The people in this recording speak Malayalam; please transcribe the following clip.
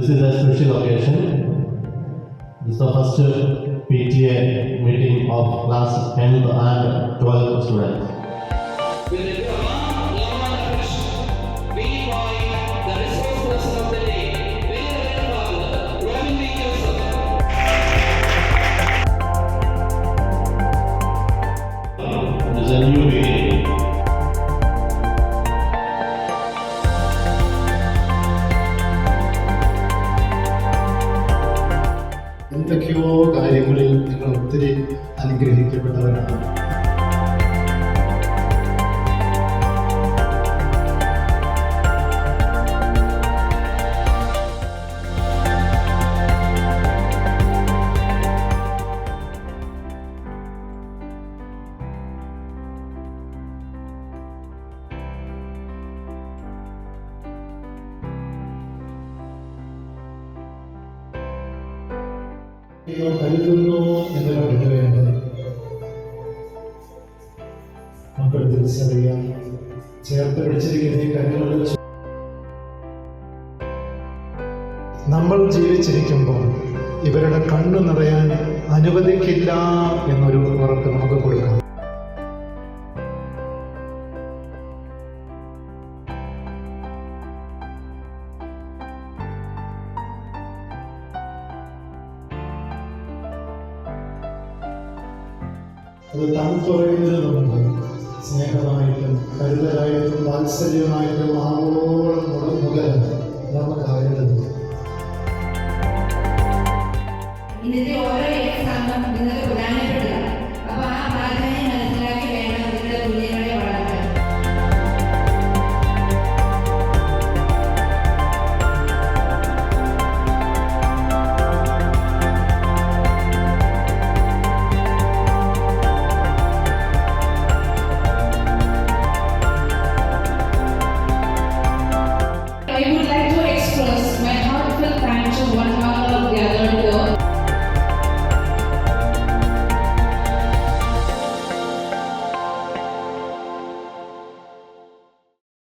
This is a special occasion. This is the first PTA meeting of class 10th and 12th students. With a warm appreciation, we invite the resource person of the day, Venerable Father Robin B. Joseph. This is a new beginning. എന്തൊക്കെയോ കാര്യങ്ങളിൽ നിങ്ങൾ ഒത്തിരി അനുഗ്രഹിക്കപ്പെട്ടവരാണ്. കരുതുന്നു എന്നൊരു വിധവേണ്ടത് മക്കൾ തിരിച്ചറിയാം. ചേർത്ത് പിടിച്ചിരിക്കുന്ന കരുതലുകൾ നമ്മൾ ജീവിച്ചിരിക്കുമ്പോൾ ഇവരുടെ കണ്ണു നിറയാൻ അനുവദിക്കില്ല എന്നൊരു ഉറപ്പ് നമുക്ക് കൊടുക്കാം. അത് തണുത്തുറയുന്നതിന് മുമ്പ് സ്നേഹമായിട്ടും കരുതലായിട്ടും വാത്സല്യമായിട്ടും ആവോളം മുതൽ നമുക്കായിരുന്നത്. ഇന്നത്തെ ഓരോ എക്സാമും നിങ്ങൾക്ക് പ്രധാനപ്പെട്ടത്